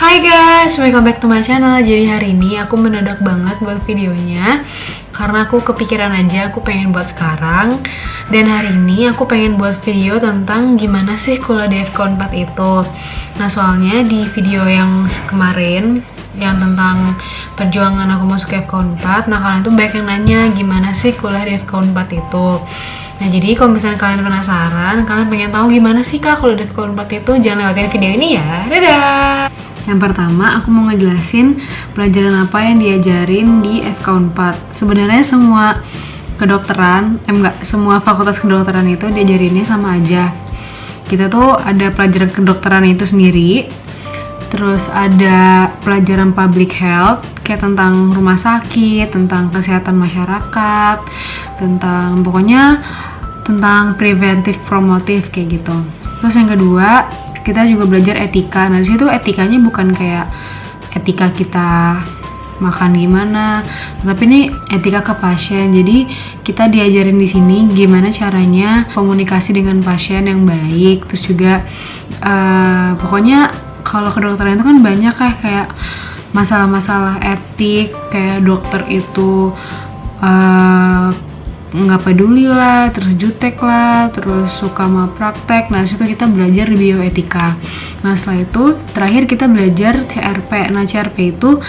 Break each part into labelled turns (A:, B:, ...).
A: Hai guys, welcome back to my channel. Jadi hari ini aku mendadak banget buat videonya karena aku kepikiran aja aku pengen buat sekarang. Dan hari ini aku pengen buat video tentang gimana sih kuliah di FK 4 itu. Nah soalnya di video yang kemarin yang tentang perjuangan aku masuk ke FK 4, nah kalian tuh banyak yang nanya gimana sih kuliah di FK 4 itu. Nah jadi kalau misalnya kalian penasaran, kalian pengen tahu gimana sih kak kuliah di FK 4 itu, jangan lewatin video ini ya. Dadah! Yang pertama, aku mau ngejelasin pelajaran apa yang diajarin di FK 4. Sebenarnya semua kedokteran, semua fakultas kedokteran itu diajarinnya sama aja. Kita tuh ada pelajaran kedokteran itu sendiri, terus ada pelajaran public health, kayak tentang rumah sakit, tentang kesehatan masyarakat, pokoknya tentang preventif promotif kayak gitu. Terus yang kedua, kita juga belajar etika. Nah disitu etikanya bukan kayak etika kita makan gimana, tapi ini etika ke pasien. Jadi kita diajarin di sini gimana caranya komunikasi dengan pasien yang baik. Terus juga pokoknya kalau kedokteran itu kan banyak kayak masalah-masalah etik, kayak dokter itu nggak peduli lah, terus jutek lah, terus suka malpraktek. Nah disitu kita belajar di bioetika. Nah setelah itu terakhir kita belajar CRP. Nah CRP itu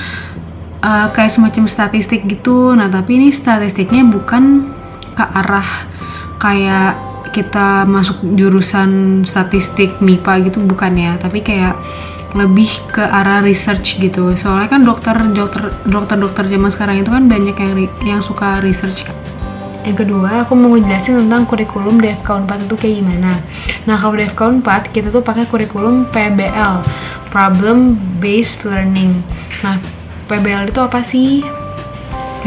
A: kayak semacam statistik gitu. Nah tapi ini statistiknya bukan ke arah kayak kita masuk jurusan statistik MIPA gitu, bukan ya, tapi kayak lebih ke arah research gitu. Soalnya kan dokter zaman sekarang itu kan banyak yang suka research. Yang kedua, aku mau ngejelasin tentang kurikulum di FK 4 itu kayak gimana. Nah, kalau di FK 4, kita tuh pakai kurikulum PBL, Problem Based Learning. Nah, PBL itu apa sih?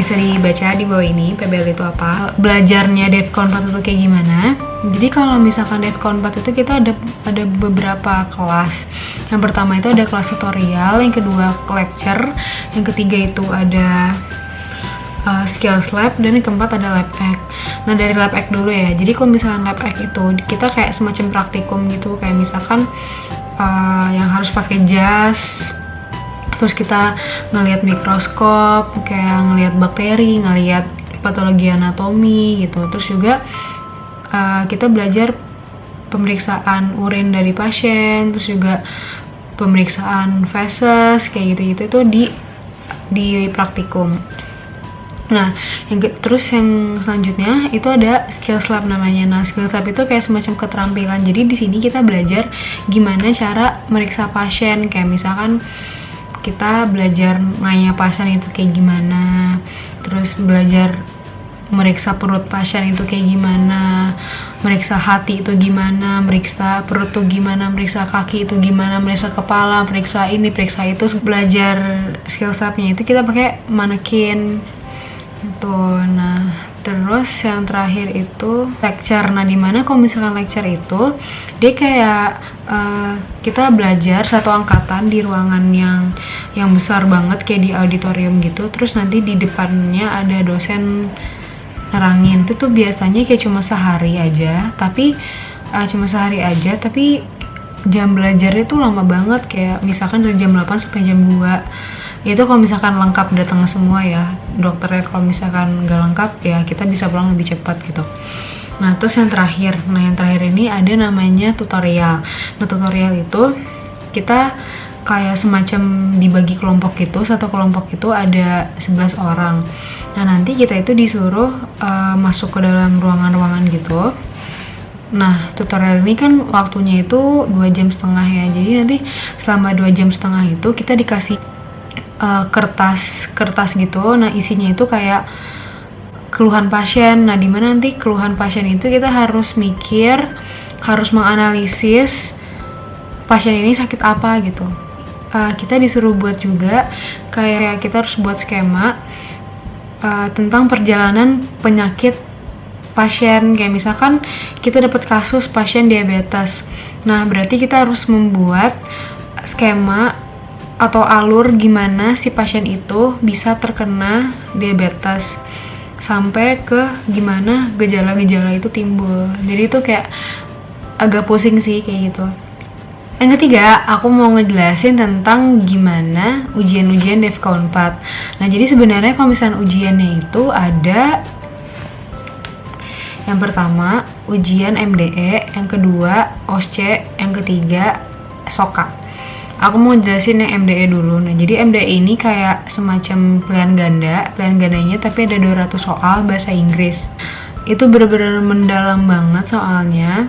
A: Bisa dibaca di bawah ini, PBL itu apa. Belajarnya di FK 4 itu kayak gimana. Jadi kalau misalkan di FK 4 itu kita ada beberapa kelas. Yang pertama itu ada kelas tutorial, yang kedua lecture, yang ketiga itu ada skills lab, dan yang keempat ada lab act. Nah dari lab act dulu ya. Jadi kalau misalkan lab act itu kita kayak semacam praktikum gitu, kayak misalkan yang harus pakai jas, terus kita ngelihat mikroskop, kayak ngelihat bakteri, ngelihat patologi anatomi gitu. Terus juga kita belajar pemeriksaan urin dari pasien, terus juga pemeriksaan feses kayak gitu-gitu itu di praktikum. Nah, terus yang selanjutnya itu ada skills lab namanya. Nah, skills lab itu kayak semacam keterampilan. Jadi di sini kita belajar gimana cara meriksa pasien. Kayak misalkan kita belajar nanya pasien itu kayak gimana, terus belajar meriksa perut pasien itu kayak gimana, meriksa hati itu gimana, meriksa perut itu gimana, meriksa kaki itu gimana, meriksa kepala, periksa ini, periksa itu. Belajar skills labnya itu kita pakai manekin itu. Nah terus yang terakhir itu lecture. Nah dimana kalau misalkan lecture itu dia kayak kita belajar satu angkatan di ruangan yang besar banget kayak di auditorium gitu. Terus nanti di depannya ada dosen nerangin. Itu tuh biasanya kayak cuma sehari aja, tapi jam belajarnya tuh lama banget, kayak misalkan dari jam 8 sampai jam 2. Itu kalau misalkan lengkap datang semua ya dokternya. Kalau misalkan nggak lengkap ya kita bisa pulang lebih cepat gitu. Nah terus yang terakhir ini ada namanya tutorial. Nah tutorial itu kita kayak semacam dibagi kelompok gitu. Satu kelompok itu ada 11 orang. Nah nanti kita itu disuruh masuk ke dalam ruangan-ruangan gitu. Nah tutorial ini kan waktunya itu 2,5 jam ya. Jadi nanti selama 2,5 jam itu kita dikasih kertas gitu. Nah isinya itu kayak keluhan pasien. Nah dimana nanti keluhan pasien itu kita harus mikir, harus menganalisis pasien ini sakit apa gitu. Kita disuruh buat juga kayak kita harus buat skema tentang perjalanan penyakit pasien. Kayak misalkan kita dapat kasus pasien diabetes, nah berarti kita harus membuat skema atau alur gimana si pasien itu bisa terkena diabetes sampai ke gimana gejala-gejala itu timbul. Jadi itu kayak agak pusing sih kayak gitu. Yang ketiga, aku mau ngejelasin tentang gimana ujian-ujian DEFCA 4. Nah, jadi sebenarnya kalau misalnya ujiannya itu ada yang pertama ujian MDE, yang kedua OSCE, yang ketiga SOKA. Aku mau jelasin yang MDE dulu. Nah, jadi MDE ini kayak semacam pilihan ganda. Pilihan gandanya tapi ada 200 soal bahasa Inggris. Itu bener-bener mendalam banget soalnya.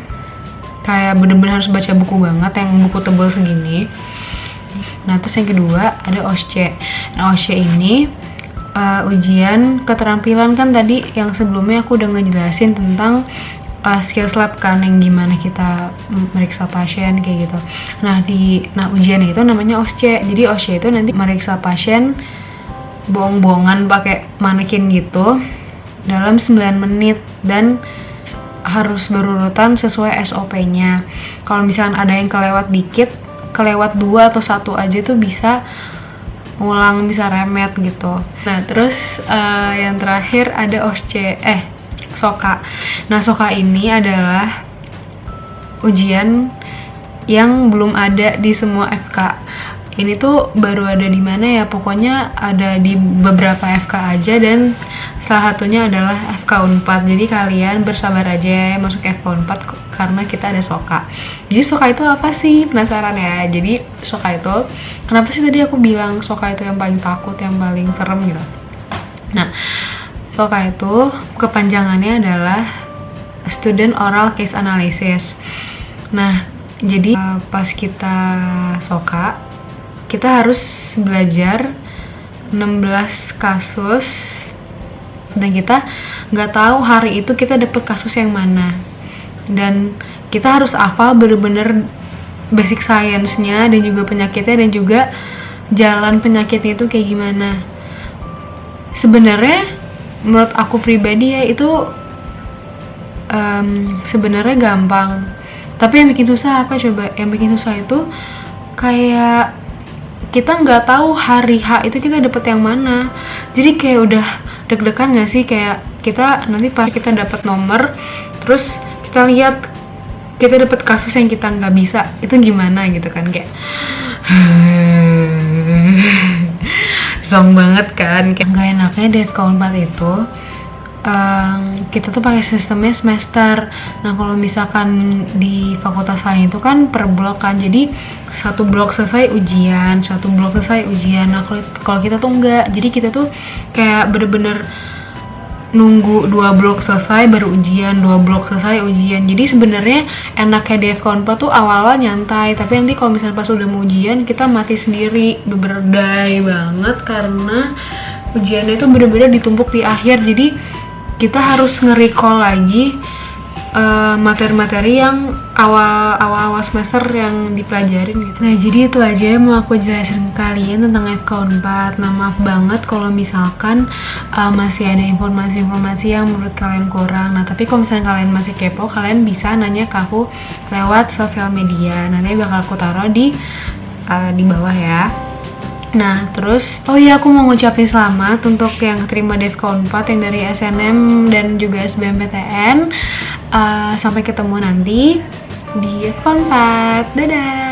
A: Kayak bener-bener harus baca buku banget, yang buku tebal segini. Nah, terus yang kedua ada OSCE. Nah, OSCE ini ujian keterampilan kan tadi yang sebelumnya aku udah ngejelasin tentang skills lab kan, yang gimana kita meriksa pasien kayak gitu. Nah, ujian itu namanya OSCE. Jadi OSCE itu nanti meriksa pasien bohong-bohongan pakai manekin gitu dalam 9 menit dan harus berurutan sesuai SOP-nya. Kalau misalkan ada yang kelewat dikit, kelewat 2 atau 1 aja tuh bisa ngulang, bisa remet gitu. Nah, terus yang terakhir ada SOKA. Nah, SOKA ini adalah ujian yang belum ada di semua FK. Ini tuh baru ada di mana ya? Pokoknya ada di beberapa FK aja, dan salah satunya adalah FK Unpad. Jadi kalian bersabar aja ya masuk FK Unpad karena kita ada SOKA. Jadi SOKA itu apa sih? Penasaran ya? Jadi SOKA itu, kenapa sih tadi aku bilang SOKA itu yang paling takut, yang paling serem gitu? Nah, SOKA itu kepanjangannya adalah Student Oral Case Analysis. Nah, jadi pas kita SOKA, kita harus belajar 16 kasus, dan kita nggak tahu hari itu kita dapet kasus yang mana, dan kita harus hafal bener-bener basic science-nya dan juga penyakitnya dan juga jalan penyakitnya itu kayak gimana. Sebenarnya menurut aku pribadi ya itu sebenarnya gampang, tapi yang bikin susah apa coba? Yang bikin susah itu kayak kita nggak tahu hari H itu kita dapet yang mana. Jadi kayak udah deg-degan nggak sih, kayak kita nanti pas kita dapat nomor, terus kita lihat kita dapat kasus yang kita nggak bisa, itu gimana gitu kan, kayak zong banget kan. Kayak nggak enaknya DEFCA 4 itu kita tuh pakai sistemnya semester. Nah, kalau misalkan di fakultas lain itu kan per blok kan, jadi satu blok selesai ujian, satu blok selesai ujian. Nah, kalau kita tuh enggak, jadi kita tuh kayak bener-bener nunggu 2 blok selesai baru ujian, 2 blok selesai ujian. Jadi sebenarnya enaknya DEFCA 4 tuh awal-awal nyantai, tapi nanti kalau misalnya pas udah mau ujian kita mati sendiri, berdai banget karena ujiannya itu bener-bener ditumpuk di akhir. Jadi kita harus nge-recall lagi materi-materi yang awal semester yang dipelajarin gitu. Nah, jadi itu aja yang mau aku jelasin ke kalian tentang FK 4. Nah, maaf banget kalau misalkan masih ada informasi-informasi yang menurut kalian kurang. Nah, tapi kalau misalnya kalian masih kepo, kalian bisa nanya ke aku lewat sosial media. Nanti bakal aku taruh di bawah ya. Nah, terus aku mau ngucapin selamat untuk yang keterima DEFCA 4 yang dari SNM dan juga SBMPTN. Sampai ketemu nanti di DEFCA 4. Dadah!